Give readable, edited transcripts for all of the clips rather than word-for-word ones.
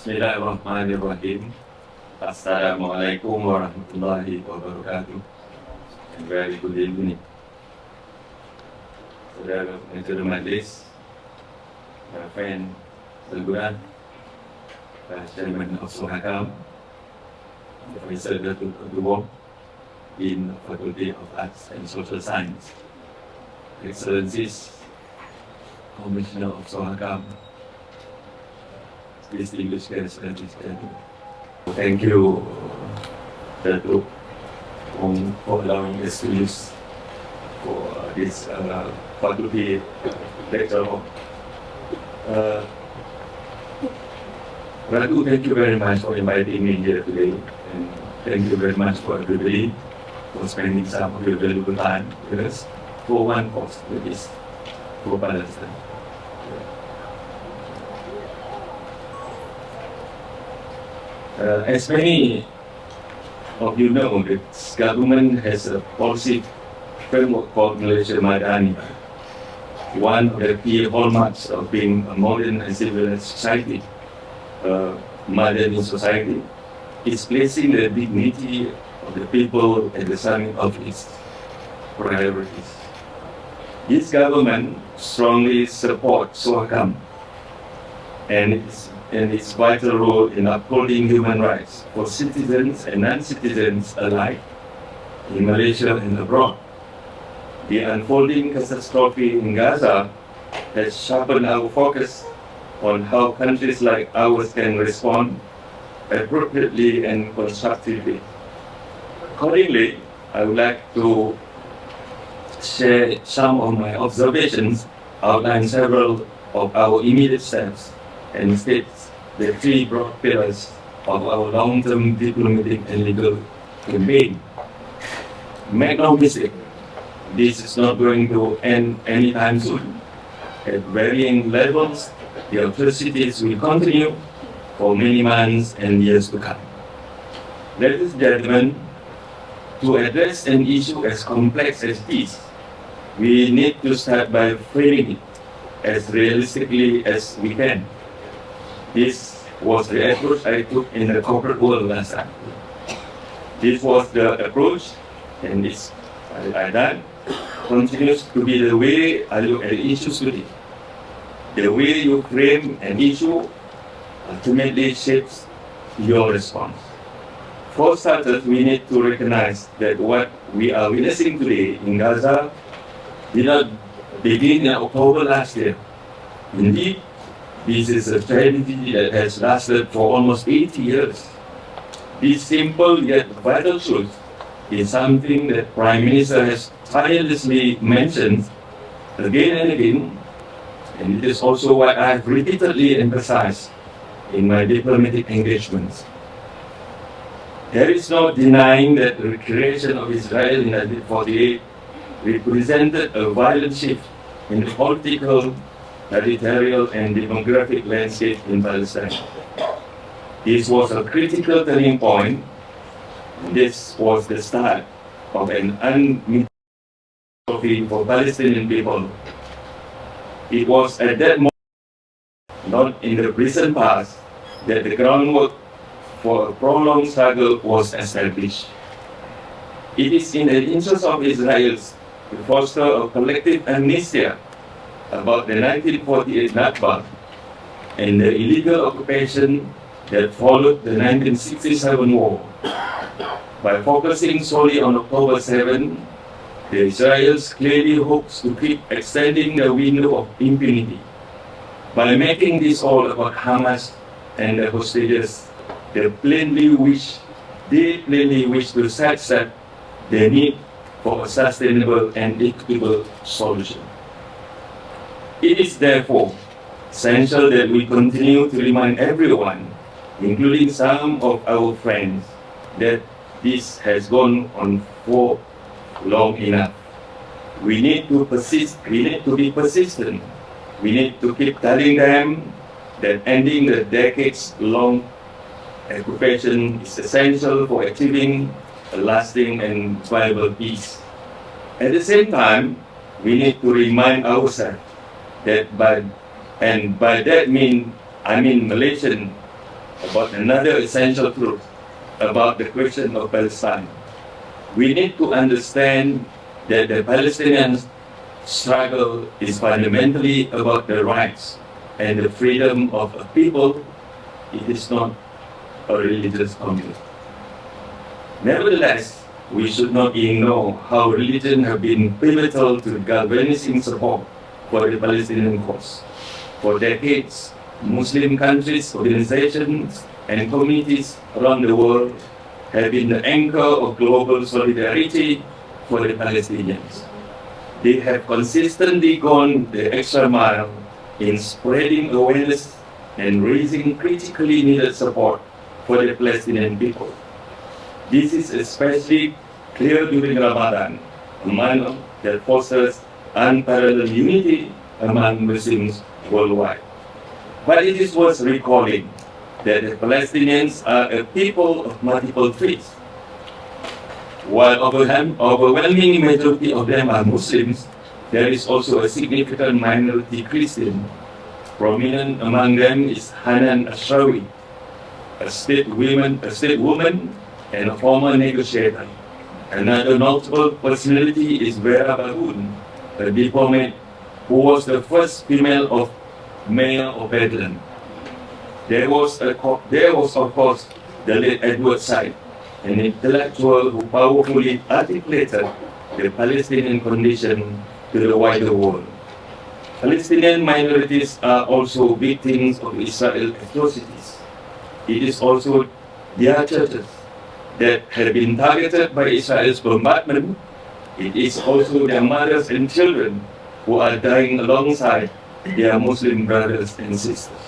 Bismillahirrahmanirrahim. Assalamualaikum warahmatullahi wabarakatuh. And very good evening. Saudara pengacara majlis, friend Selguran, Chairman of Sohakam, Professor Dato in Faculty of Arts and Social Science, Excellencies, Commissioner of Sohakam, distinguished guests and gentlemen. Thank you, Dato, for allowing us to use for this faculty lecture. Ratu, thank you very much for inviting me here today, and thank you very much for everybody for spending some of your valuable time with us for one cause, which is for Palestine. As many of you know, the government has a policy framework called Malaysia Madani. One of the key hallmarks of being a modern and civilized society, modern society, is placing the dignity of the people at the center of its priorities. This government strongly supports SOHAKAM and its vital role in upholding human rights for citizens and non-citizens alike in Malaysia and abroad. The unfolding catastrophe in Gaza has sharpened our focus on how countries like ours can respond appropriately and constructively. Accordingly, I would like to share some of my observations, outline several of our immediate steps, and state the three broad pillars of our long-term diplomatic and legal campaign. Make no mistake, this is not going to end anytime soon. At varying levels, the atrocities will continue for many months and years to come. Ladies and gentlemen, to address an issue as complex as this, we need to start by framing it as realistically as we can. This was the approach I took in the corporate world last time. This was the approach, and this I done, continues to be the way I look at issues today. The way you frame an issue ultimately shapes your response. For starters, we need to recognize that what we are witnessing today in Gaza did not begin in October last year. Indeed, this is a tragedy that has lasted for almost 80 years. This simple yet vital truth is something that Prime Minister has tirelessly mentioned again and again, and it is also what I have repeatedly emphasized in my diplomatic engagements. There is no denying that the creation of Israel in 1948 represented a violent shift in the political, territorial, and demographic landscape in Palestine. This was a critical turning point. This was the start of an unmitigated catastrophe for Palestinian people. It was at that moment, not in the recent past, that the groundwork for a prolonged struggle was established. It is in the interest of Israel to foster a collective amnesia about the 1948 Nakba and the illegal occupation that followed the 1967 war. By focusing solely on October 7, the Israelis clearly hopes to keep extending the window of impunity. By making this all about Hamas and the hostages, they plainly wish to sidestep the need for a sustainable and equitable solution. It is therefore essential that we continue to remind everyone, including some of our friends, that this has gone on for long enough. We need to persist. We need to be persistent. We need to keep telling them that ending the decades-long occupation is essential for achieving a lasting and viable peace. At the same time, we need to remind ourselves that by that I mean Malaysian about another essential truth about the question of Palestine. We need to understand that the Palestinian struggle is fundamentally about the rights and the freedom of a people. It is not a religious community. Nevertheless, we should not ignore how religion has been pivotal to galvanizing support for the Palestinian cause. For decades, Muslim countries, organizations, and communities around the world have been the anchor of global solidarity for the Palestinians. They have consistently gone the extra mile in spreading awareness and raising critically needed support for the Palestinian people. This is especially clear during Ramadan, a month that fosters unparalleled unity among Muslims worldwide. But it is worth recalling that the Palestinians are a people of multiple faiths. While overwhelming majority of them are Muslims, there is also a significant minority Christian. Prominent among them is Hanan Ashrawi, a state woman and a former negotiator. Another notable personality is Vera Bagun, a diplomat who was the first female mayor of Bedlam. There was of course the late Edward Said, an intellectual who powerfully articulated the Palestinian condition to the wider world. Palestinian minorities are also victims of Israel's atrocities. It is also their churches that have been targeted by Israel's bombardment. It is also their mothers and children who are dying alongside their Muslim brothers and sisters.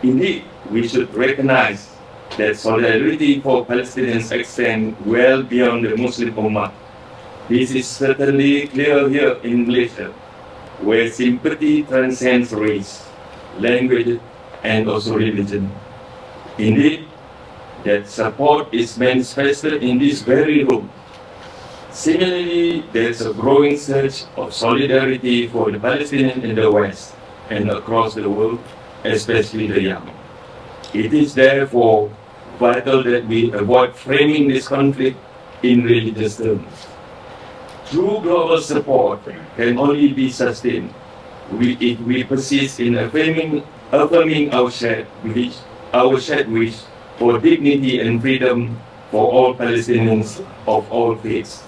Indeed, we should recognize that solidarity for Palestinians extends well beyond the Muslim Ummah. This is certainly clear here in Malaysia, where sympathy transcends race, language, and also religion. Indeed, that support is manifested in this very room. Similarly, there is a growing surge of solidarity for the Palestinians in the West and across the world, especially the young. It is therefore vital that we avoid framing this conflict in religious terms. True global support can only be sustained if we persist in affirming our shared wish for dignity and freedom for all Palestinians of all faiths.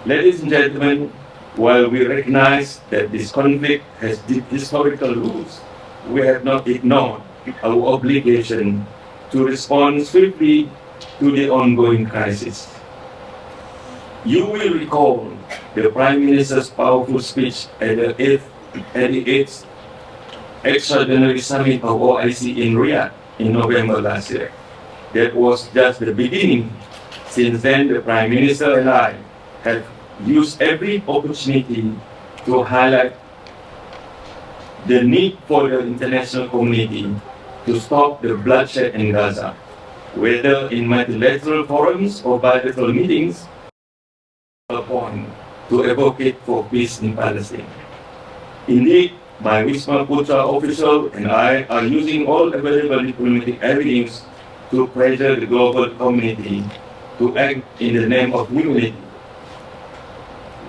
Ladies and gentlemen, while we recognize that this conflict has deep historical roots, we have not ignored our obligation to respond swiftly to the ongoing crisis. You will recall the Prime Minister's powerful speech at the 8th Extraordinary Summit of OIC in Riyadh in November last year. That was just the beginning. Since then, the Prime Minister and I have used every opportunity to highlight the need for the international community to stop the bloodshed in Gaza, whether in multilateral forums or bilateral meetings, a point to advocate for peace in Palestine. Indeed, my Wisma Putra official and I are using all available diplomatic avenues to pressure the global community to act in the name of humanity.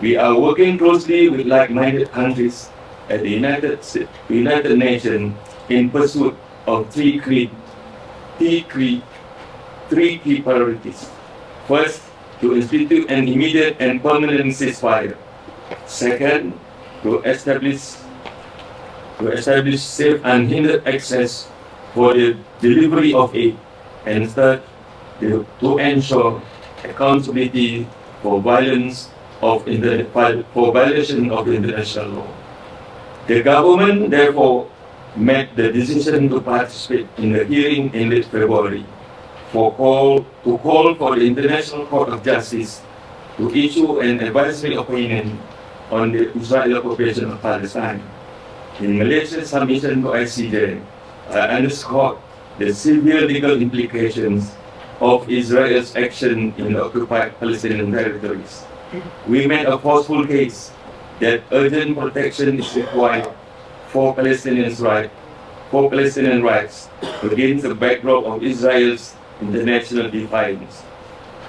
We are working closely with like-minded countries at the United Nations in pursuit of three key priorities. First, to institute an immediate and permanent ceasefire. Second, to establish safe and unhindered access for the delivery of aid. And third, to ensure accountability for violation of international law. The government therefore made the decision to participate in the hearing in late February to call for the International Court of Justice to issue an advisory opinion on the Israeli occupation of Palestine. In Malaysia's submission to ICJ, I underscored the severe legal implications of Israel's action in the occupied Palestinian territories. We made a forceful case that urgent protection is required for Palestinians' right for Palestinian rights against the backdrop of Israel's international defiance.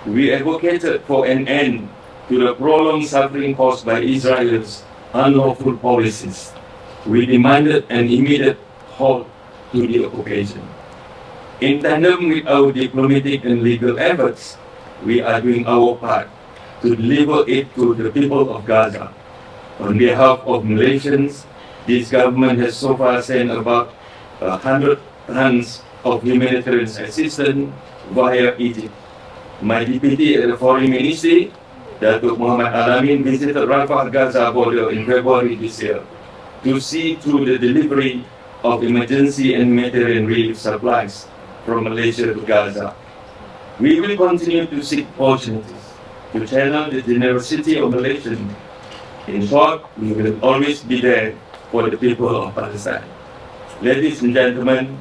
We advocated for an end to the prolonged suffering caused by Israel's unlawful policies. We demanded an immediate halt to the occupation. In tandem with our diplomatic and legal efforts, we are doing our part to deliver aid to the people of Gaza. On behalf of Malaysians, this government has so far sent about 100 tons of humanitarian assistance via Egypt. My deputy at the Foreign Ministry, Dato Mohamad, visited Rafah, Gaza border in February this year to see through the delivery of emergency and humanitarian relief supplies from Malaysia to Gaza. We will continue to seek opportunities to channel the generosity of Malaysians. In short, we will always be there for the people of Palestine. Ladies and gentlemen,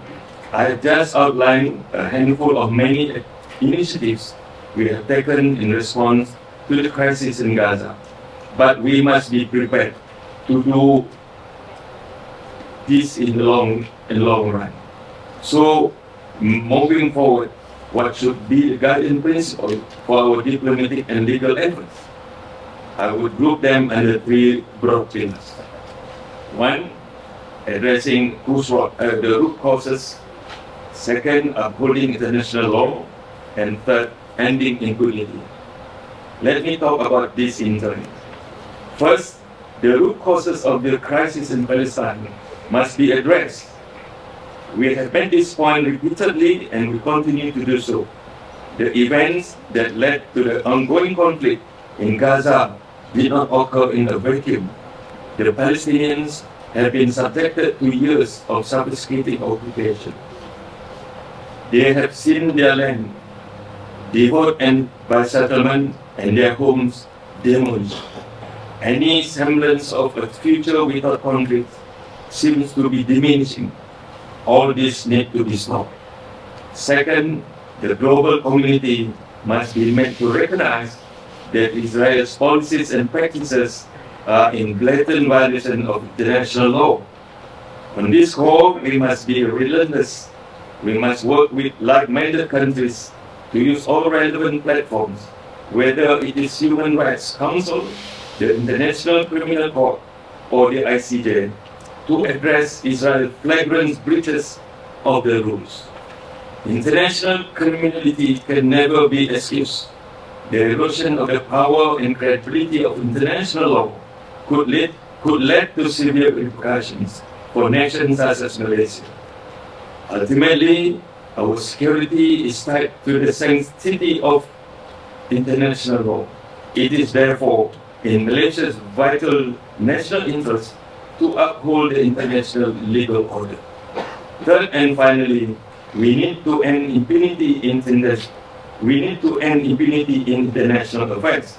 I have just outlined a handful of many initiatives we have taken in response to the crisis in Gaza. But we must be prepared to do this in the long run. So, moving forward, what should be the guiding principle for our diplomatic and legal efforts? I would group them under three broad pillars. One, addressing the root causes. Second, upholding international law. And third, ending impunity. Let me talk about this in turn. First, the root causes of the crisis in Palestine must be addressed. We have made this point repeatedly and we continue to do so. The events that led to the ongoing conflict in Gaza did not occur in a vacuum. The Palestinians have been subjected to years of sophisticated occupation. They have seen their land devoured by settlement and their homes demolished. Any semblance of a future without conflict seems to be diminishing. All this needs to be stopped. Second, the global community must be made to recognize that Israel's policies and practices are in blatant violation of international law. On this score, we must be relentless. We must work with like-minded countries to use all relevant platforms, whether it is Human Rights Council, the International Criminal Court, or the ICJ, to address Israel's flagrant breaches of the rules. International criminality can never be excused. The erosion of the power and credibility of international law could lead to severe repercussions for nations such as Malaysia. Ultimately, our security is tied to the sanctity of international law. It is therefore in Malaysia's vital national interest to uphold the international legal order. Third and finally, we need to end impunity in international affairs.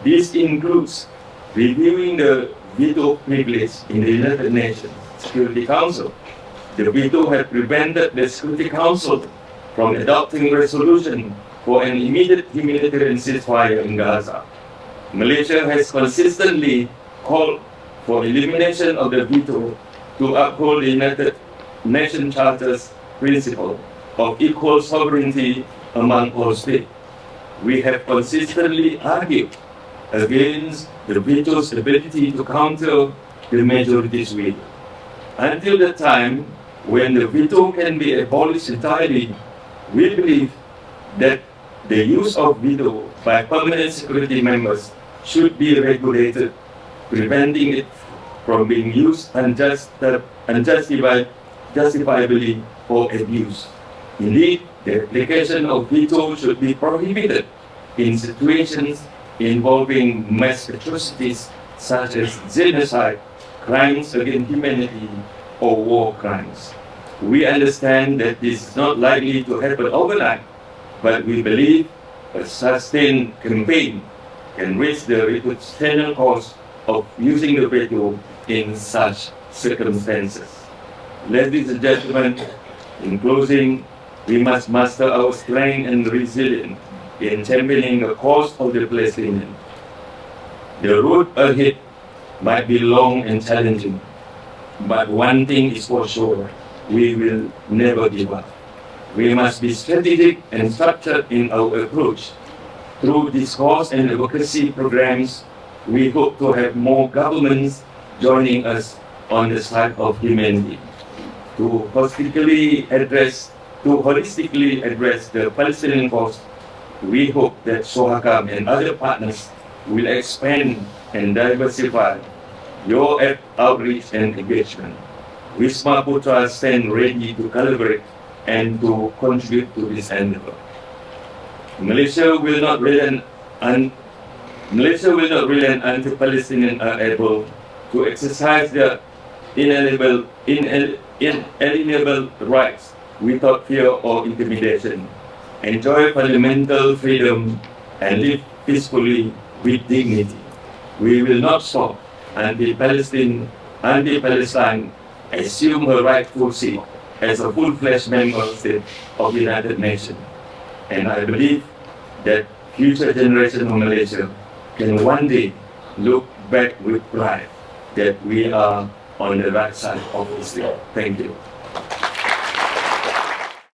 This includes reviewing the veto privilege in the United Nations Security Council. The veto has prevented the Security Council from adopting resolution for an immediate humanitarian ceasefire in Gaza. Malaysia has consistently called for elimination of the veto to uphold the United Nations Charter's principle of equal sovereignty among all states. We have consistently argued against the veto's ability to counter the majority's will. Until the time when the veto can be abolished entirely, we believe that the use of veto by permanent security members should be regulated, preventing it from being used justifiably or abused. Indeed, the application of veto should be prohibited in situations involving mass atrocities such as genocide, crimes against humanity, or war crimes. We understand that this is not likely to happen overnight, but we believe a sustained campaign can raise the reputational cost of using the veto in such circumstances. Ladies and gentlemen, in closing, we must master our strength and resilience in championing the cause of the Palestinians. The road ahead might be long and challenging, but one thing is for sure, we will never give up. We must be strategic and structured in our approach. Through discourse and advocacy programs, we hope to have more governments joining us on the side of humanity. To holistically address the Palestinian cause, we hope that SOHACAM and other partners will expand and diversify your outreach and engagement. Wisma Putra stand ready to collaborate and to contribute to this endeavor. Malaysia will not relent until Palestinians are able to exercise their inalienable rights without fear or intimidation, enjoy fundamental freedom, and live peacefully with dignity. We will not stop until Palestine assume her rightful seat as a full-fledged member state of the United Nations. And I believe that future generations of Malaysia can one day look back with pride that we are on the right side of history. Thank you.